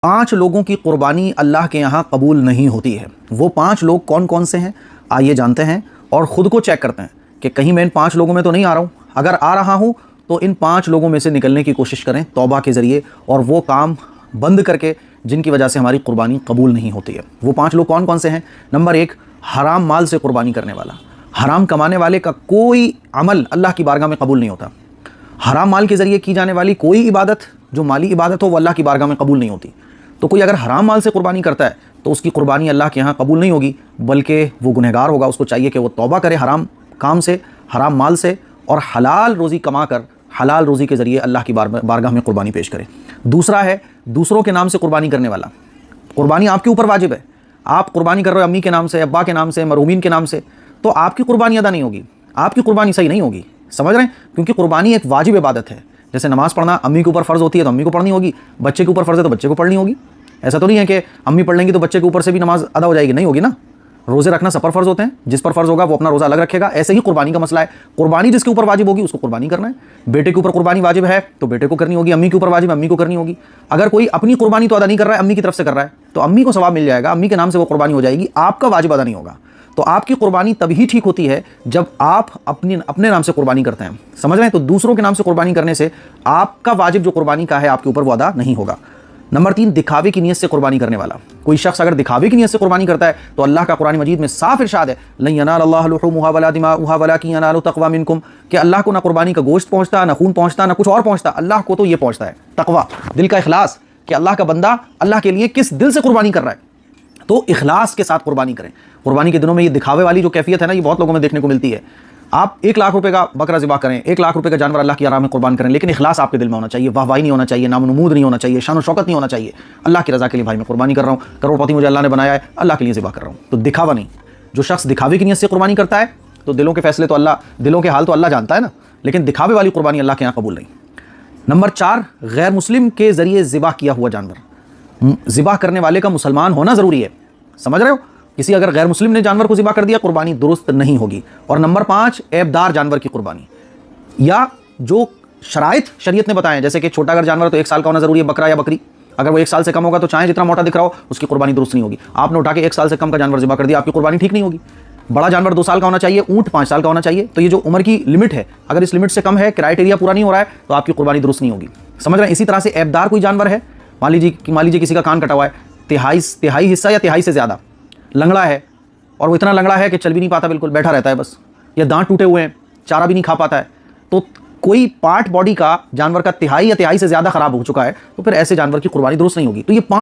5 लोगों की कुर्बानी अल्लाह के यहाँ कबूल नहीं होती है। वो 5 लोग कौन कौन से हैं, आइए जानते हैं और ख़ुद को चेक करते हैं कि कहीं मैं इन 5 लोगों में तो नहीं आ रहा हूँ। अगर आ रहा हूँ तो इन 5 लोगों में से निकलने की कोशिश करें तौबा के ज़रिए और वो काम बंद करके जिनकी वजह से हमारी कुर्बानी कबूल नहीं होती है। वो 5 लोग कौन कौन से हैं? नंबर 1, हराम माल से कुर्बानी करने वाला। हराम कमाने वाले का कोई अमल अल्लाह की बारगाह में कबूल नहीं होता। हराम माल के ज़रिए की जाने वाली कोई इबादत जो माली इबादत हो वो अल्लाह की बारगाह में कबूल नहीं होती। तो कोई अगर हराम माल से कुर्बानी करता है तो उसकी कुर्बानी अल्लाह के यहाँ कबूल नहीं होगी, बल्कि वो गुनहगार होगा। उसको चाहिए कि वो तौबा करे हराम काम से, हराम माल से, और हलाल रोज़ी कमा कर हलाल रोज़ी के ज़रिए अल्लाह की बारगाह में कुर्बानी पेश करे। दूसरा है दूसरों के नाम से कुर्बानी करने वाला। कुर्बानी आपके ऊपर वाजिब है, आप कुर्बानी कर रहे हो अम्मी के नाम से, अब्बा के नाम से, मरहूमीन के नाम से, तो आपकी कुर्बानी अदा नहीं होगी, आपकी कुर्बानी सही नहीं होगी। समझ रहे हैं? क्योंकि कुर्बानी एक वाजिब इबादत है। जैसे नमाज़ पढ़ना अम्मी के ऊपर फ़र्ज़ होती है तो अम्मी को पढ़नी होगी, बच्चे के ऊपर फ़र्ज़ है तो बच्चे को पढ़नी होगी। ऐसा तो नहीं है कि अम्मी पढ़ लेंगी तो बच्चे के ऊपर से भी नमाज अदा हो जाएगी, नहीं होगी ना। रोज़े रखना सब पर फ़र्ज़ होते हैं, जिस पर फ़र्ज़ होगा वो अपना रोज़ा अलग रखेगा। ऐसे ही कुर्बानी का मसला है, कुर्बानी जिसके ऊपर वाजिब होगी उसको कुर्बानी करना है। बेटे के ऊपर कुर्बानी वाजिब है तो बेटे को करनी होगी, अम्मी के ऊपर वाजिब है अम्मी को करनी होगी। अगर कोई अपनी कुर्बानी तो अदा नहीं कर रहा है, अम्मी की तरफ से कर रहा है, तो अम्मी को सवाब मिल जाएगा, अम्मी के नाम से वो कुर्बानी हो जाएगी, आपका वाजिब अदा नहीं होगा। तो आपकी कुर्बानी तभी ठीक होती है जब आप अपने नाम से कुर्बानी करते हैं। समझ रहे हैं? तो दूसरों के नाम से कुर्बानी करने से आपका वाजिब जो कुर्बानी का है आपके ऊपर वो अदा नहीं होगा। नंबर 3, दिखावे की नीयत से कुर्बानी करने वाला। कोई शख्स अगर दिखावे की नीयत से कुर्बानी करता है तो अल्लाह का कुरान मजीद में साफ इरशाद है, लन यनालल्लाहु लुहूमुहा वला दिमाउहा वलाकिन यनालु तक़वा मिनकुम, कि अल्लाह को ना कुर्बानी का गोश्त पहुंचता, ना खून पहुंचता, ना कुछ और पहुंचता। अल्लाह को तो ये पहुंचता है तक़वा, दिल का इखलास, कि अल्लाह का बंदा अल्लाह के लिए किस दिल से कुर्बानी कर रहा है। तो इखलास के साथ कुर्बानी करें। कुर्बानी के दिनों में ये दिखावे वाली जो कैफियत है ना, ये बहुत लोगों में देखने को मिलती है। आप 1 लाख रुपए का बकरा ज़िबा करें, 1 लाख रुपए का जानवर अल्लाह की राह में कुर्बान करें, लेकिन इखलास आपके दिल में होना चाहिए, वाहवाही नहीं होना चाहिए, नामनमूद नहीं होना चाहिए, शान शौकत नहीं होना चाहिए। अल्लाह की रज़ा के लिए भाई मैं कुर्बानी कर रहा हूँ, करोड़पति मुझे अल्लाह ने बनाया है, अल्लाह के लिए ज़िबा कर रहा हूँ। तो दिखावा नहीं। जो शख्स दिखावे की नीयत से कुर्बानी करता है तो दिलों के फैसले तो अल्लाह, दिलों के हाल तो अल्लाह जानता है ना, लेकिन दिखावे वाली कुर्बानी अल्लाह के यहाँ कबूल नहीं। नंबर 4, गैर मुस्लिम के ज़रिए ज़िबा किया हुआ जानवर। ज़िबा करने वाले का मुसलमान होना ज़रूरी है। समझ रहे हो? किसी अगर गैर मुस्लिम ने जानवर को ज़िबा कर दिया, कुर्बानी दुरुस्त नहीं होगी। और नंबर 5, ऐबदार जानवर की कुर्बानी, या जो शराइत शरीयत ने बताए, जैसे कि छोटा अगर जानवर तो 1 साल का होना ज़रूरी है, बकरा या बकरी। अगर वो 1 साल से कम होगा तो चाहे जितना मोटा दिख रहा हो उसकी कुर्बानी दुरुस्त नहीं होगी। आपने उठा के 1 साल से कम का जानवर ज़िबा कर दिया, आपकी कुर्बानी ठीक नहीं होगी। बड़ा जानवर 2 साल का होना चाहिए, ऊँट 5 साल का होना चाहिए। तो ये जो उम्र की लिमिट है, अगर इस लिमिट से कम है, क्राइटेरिया पूरा नहीं हो रहा है, तो आपकी कुर्बानी दुरुस्त नहीं होगी। समझ रहे हैं? इसी तरह से ऐबदार कोई जानवर है, मान लीजिए किसी का कान कटा हुआ है, तिहाई हिस्सा या तिहाई से ज़्यादा, लंगड़ा है, और वो इतना लंगड़ा है कि चल भी नहीं पाता, बिल्कुल बैठा रहता है बस, या दांत टूटे हुए हैं, चारा भी नहीं खा पाता है, तो कोई पार्ट बॉडी का जानवर का तिहाई या तिहाई से ज़्यादा ख़राब हो चुका है, तो फिर ऐसे जानवर की कुर्बानी दुरुस्त नहीं होगी। तो ये